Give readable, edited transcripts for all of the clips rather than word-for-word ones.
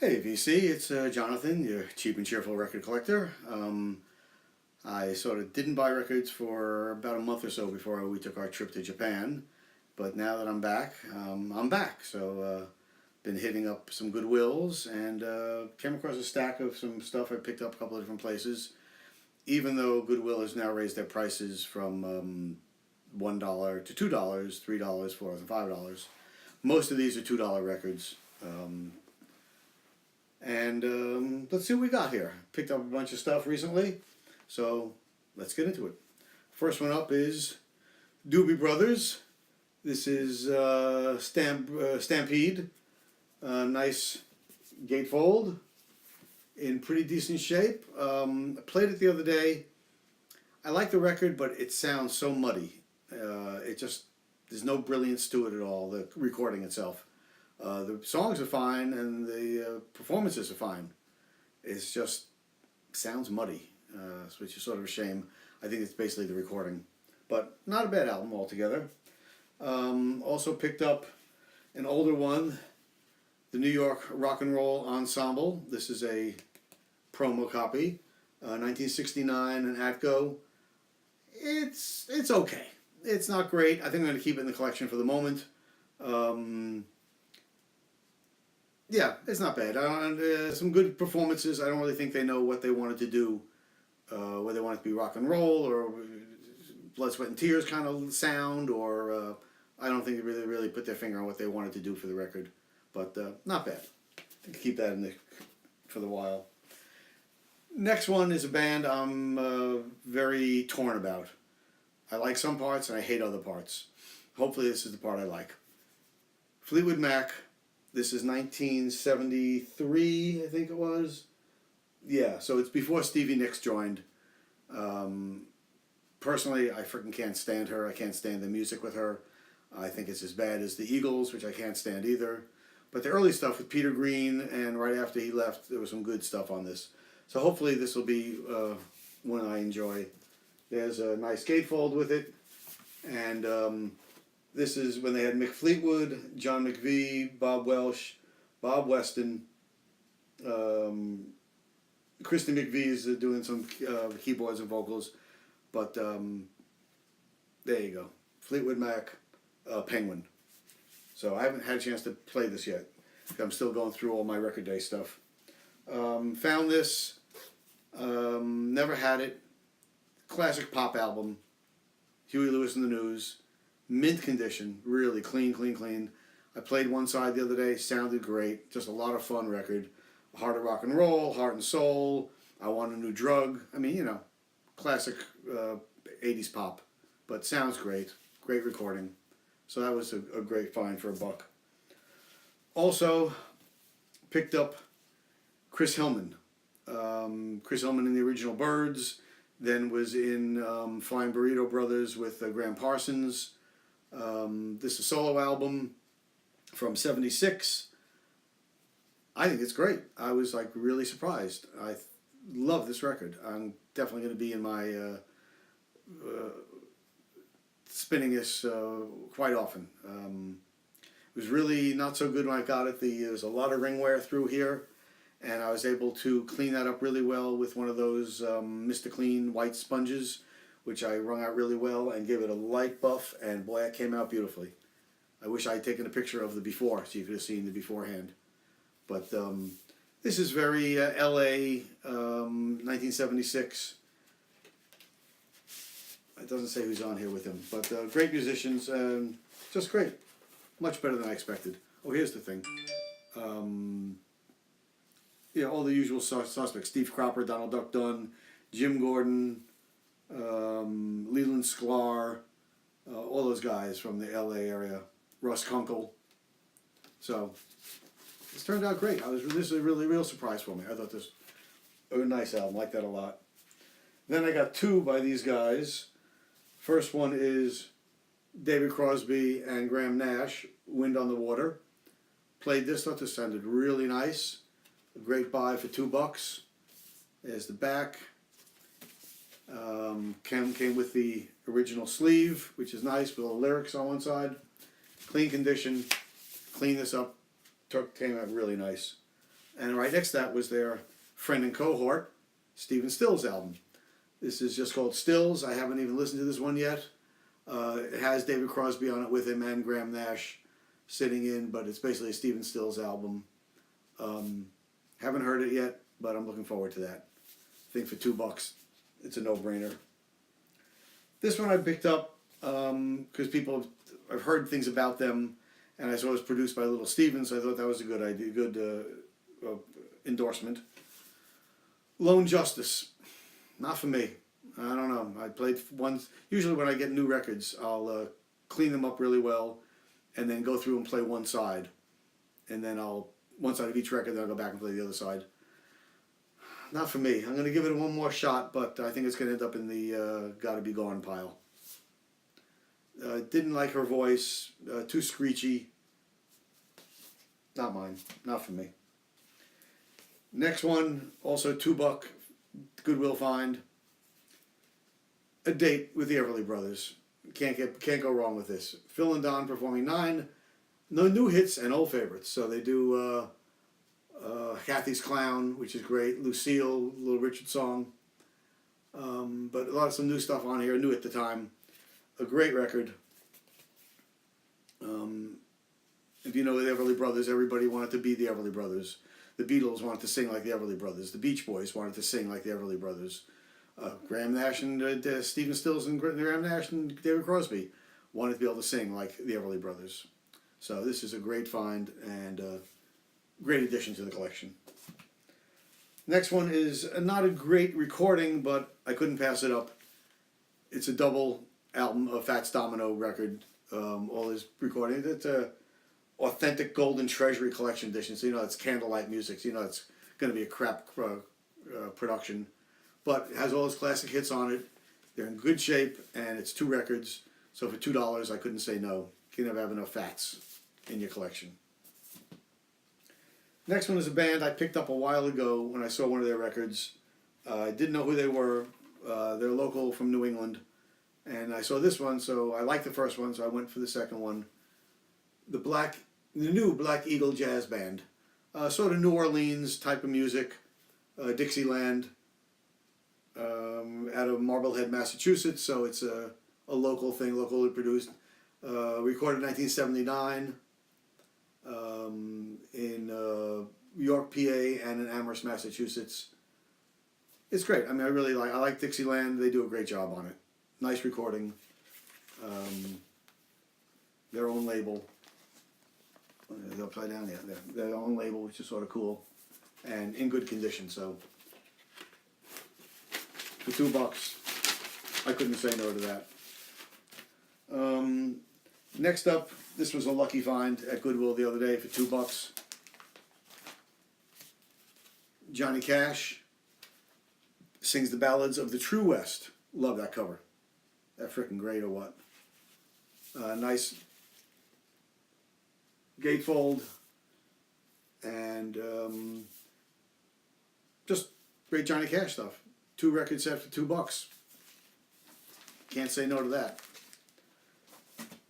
Hey VC, it's Jonathan, your cheap and cheerful record collector. I sort of didn't buy records for about a month or so before we took our trip to Japan, but now that I'm back, I'm back. Been hitting up some Goodwills and came across a stack of some stuff I picked up a couple of different places. Even though Goodwill has now raised their prices from $1 to $2, $3, $4, and $5. Most of these are $2 records. And let's see what we got here. Picked up a bunch of stuff recently, so let's get into it. First one up is Doobie Brothers. This is Stampede. Nice gatefold in pretty decent shape. I played it the other day. I like the record, but it sounds so muddy. There's no brilliance to it at all, the recording itself. The songs are fine and the performances are fine. It's just sounds muddy, which is sort of a shame. I think it's basically the recording, but not a bad album altogether. Also picked up an older one, the New York Rock and Roll Ensemble. This is a promo copy, 1969 and Atco. It's okay. It's not great. I think I'm going to keep it in the collection for the moment. Yeah, it's not bad. Some good performances. I don't really think they know what they wanted to do, whether they want it to be rock and roll or blood, sweat, and tears kind of sound, or I don't think they really put their finger on what they wanted to do for the record. But not bad. I can keep that for the while. Next one is a band I'm very torn about. I like some parts and I hate other parts. Hopefully this is the part I like. Fleetwood Mac. This is 1973, I think it was. Yeah, so it's before Stevie Nicks joined. Personally, I freaking can't stand her. I can't stand the music with her. I think it's as bad as the Eagles, which I can't stand either. But the early stuff with Peter Green, and right after he left, there was some good stuff on this. So hopefully this will be one I enjoy. There's a nice gatefold with it. And this is when they had Mick Fleetwood, John McVie, Bob Welsh, Bob Weston. Kristen McVie is doing some keyboards and vocals. But there you go. Fleetwood Mac, Penguin. So I haven't had a chance to play this yet. I'm still going through all my record day stuff. Found this. Never had it. Classic pop album. Huey Lewis and the News. Mint condition, really clean. I played one side the other day, sounded great. Just a lot of fun record. Heart of Rock and Roll, Heart and Soul, I Want a New Drug. I mean, classic 80s pop. But sounds great. Great recording. So that was a great find for $1. Also, picked up Chris Hillman. Chris Hillman in the original Byrds. Then was in Flying Burrito Brothers with Graham Parsons. This is a solo album from '76. I think it's great. I was really surprised. I love this record. I'm definitely going to be in my spinning this quite often. It was really not so good when I got it. There was a lot of ring wear through here, and I was able to clean that up really well with one of those Mr. Clean white sponges, which I wrung out really well and gave it a light buff, and boy, it came out beautifully. I wish I had taken a picture of the before so you could have seen the beforehand. But this is very LA, 1976. It doesn't say who's on here with him, but great musicians, just great. Much better than I expected. Oh, here's the thing. All the usual suspects. Steve Cropper, Donald Duck Dunn, Jim Gordon, Leland Sklar, all those guys from the LA area, Russ Kunkel. So this turned out great. This is a real surprise for me. I thought this was a nice album. Like that a lot. Then I got two by these guys. First one is David Crosby and Graham Nash, Wind on the Water. Played this. Thought this sounded really nice. A great buy for $2. There's the back. Came with the original sleeve, which is nice with all the lyrics on one side. Clean condition. Clean this up. Came out really nice. And right next to that was their friend and cohort, Stephen Stills' album. This is just called Stills. I haven't even listened to this one yet. It has David Crosby on it with him and Graham Nash sitting in, but it's basically a Stephen Stills album. Haven't heard it yet, but I'm looking forward to that. I think for $2, it's a no-brainer. This one I picked up because I've heard things about them, and I saw it was produced by Little Steven, so I thought that was a good idea, good endorsement. Lone Justice, not for me. I don't know. I played once. Usually when I get new records, I'll clean them up really well, and then go through and play one side, and then one side of each record, then I'll go back and play the other side. Not for me. I'm going to give it one more shot, but I think it's going to end up in the Gotta Be Gone pile. Didn't like her voice. Too screechy. Not mine. Not for me. Next one, also $2, Goodwill find. A Date with the Everly Brothers. Can't go wrong with this. Phil and Don performing 9 new hits and old favorites. So they do Kathy's Clown, which is great. Lucille, Little Richard song. But a lot of some new stuff on here, new at the time. A great record. If you know the Everly Brothers, everybody wanted to be the Everly Brothers. The Beatles wanted to sing like the Everly Brothers. The Beach Boys wanted to sing like the Everly Brothers. Graham Nash and Stephen Stills and Graham Nash and David Crosby wanted to be able to sing like the Everly Brothers. So this is a great find and great addition to the collection. Next one is not a great recording, but I couldn't pass it up. It's a double album, a Fats Domino record. All his recording. It's a authentic Golden Treasury collection edition. So it's candlelight music. So it's going to be a crap production. But it has all his classic hits on it. They're in good shape, and it's 2 records. So for $2, I couldn't say no. You can never have enough Fats in your collection. Next one is a band I picked up a while ago when I saw one of their records. I didn't know who they were. They're local from New England. And I saw this one, so I liked the first one, so I went for the second one. The new Black Eagle Jazz Band. Sort of New Orleans type of music. Dixieland. Out of Marblehead, Massachusetts, so it's a local thing, locally produced. Recorded in 1979 in York, PA, and in Amherst, Massachusetts. It's great. I mean, I like Dixieland. They do a great job on it. Nice recording. Their own label. It's upside down, yeah. Their own label, which is sort of cool, and in good condition. So for $2, I couldn't say no to that. Next up, this was a lucky find at Goodwill the other day for $2. Johnny Cash sings the ballads of the True West. Love that cover. That freaking great or what? Nice gatefold and just great Johnny Cash stuff. 2 record set for $2. Can't say no to that.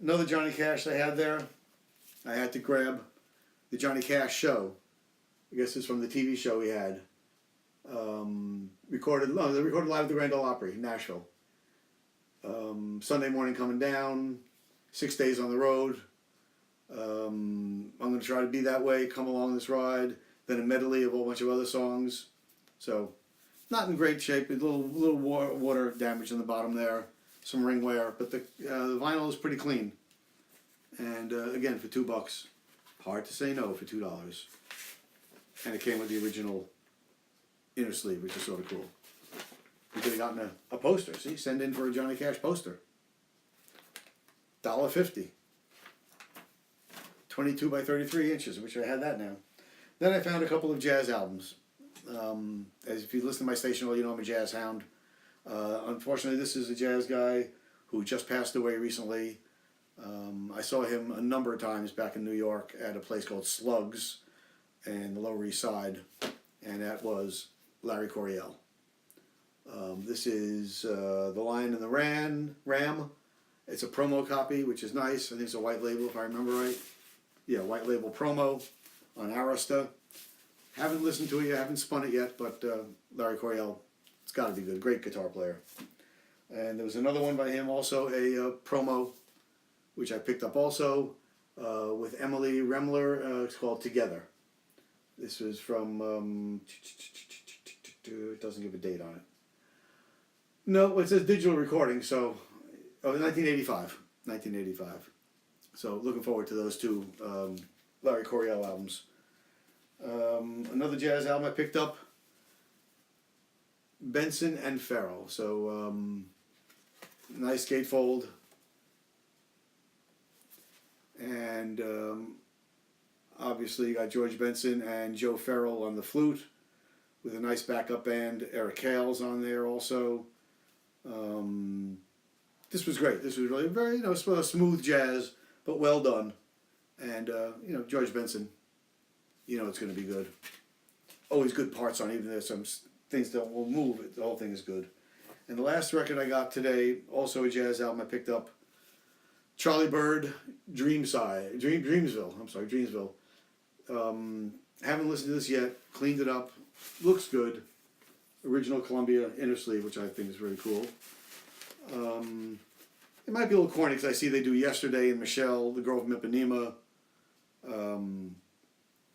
Another Johnny Cash they had there. I had to grab the Johnny Cash Show. I guess it's from the TV show he had. They recorded live at the Grand Ole Opry, Nashville. Sunday Morning Coming Down, 6 Days on the Road. I'm going to try to be that way, Come Along This Ride. Then a medley of a whole bunch of other songs. So, not in great shape. A little water damage in the bottom there. Some ring wear. But the vinyl is pretty clean. And again, for $2. Hard to say no for $2. And it came with the original inner sleeve, which is sort of cool. You could have gotten a poster. See, send in for a Johnny Cash poster. $1.50. 22 by 33 inches. I wish I had that now. Then I found a couple of jazz albums. As if you listen to my station, well, you know I'm a jazz hound. Unfortunately, this is a jazz guy who just passed away recently. I saw him a number of times back in New York at a place called Slugs in the Lower East Side, and that was Larry Coryell. This is The Lion and the Ram. It's a promo copy, which is nice. I think it's a white label, if I remember right. Yeah, white label promo on Arista. Haven't listened to it yet, haven't spun it yet, but Larry Coryell, it's got to be good. Great guitar player. And there was another one by him, also a promo, which I picked up also with Emily Remler. It's called Together. This was from, it doesn't give a date on it. No, it says digital recording, so, 1985. 1985. So looking forward to those two Larry Coryell albums. Another jazz album I picked up, Benson and Farrell. So nice gatefold. And obviously you got George Benson and Joe Farrell on the flute with a nice backup band. Eric Hale's on there also. This was great. This was really very, smooth jazz, but well done. And, George Benson, it's going to be good. Always good parts on it, even there's some things that will move. The whole thing is good. And the last record I got today, also a jazz album I picked up, Charlie Byrd, Dreamsville. Haven't listened to this yet. Cleaned it up. Looks good. Original Columbia inner sleeve, which I think is really cool. It might be a little corny because I see they do Yesterday and Michelle, the girl from Ipanema, In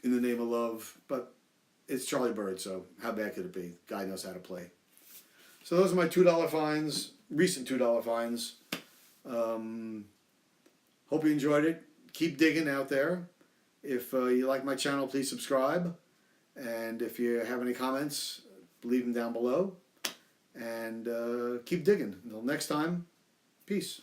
the Name of Love, but it's Charlie Byrd, so how bad could it be? Guy knows how to play. So those are my $2 finds, recent $2 finds. Hope you enjoyed it. Keep digging out there. If you like my channel, please subscribe. And if you have any comments, leave them down below. And keep digging. Until next time, peace.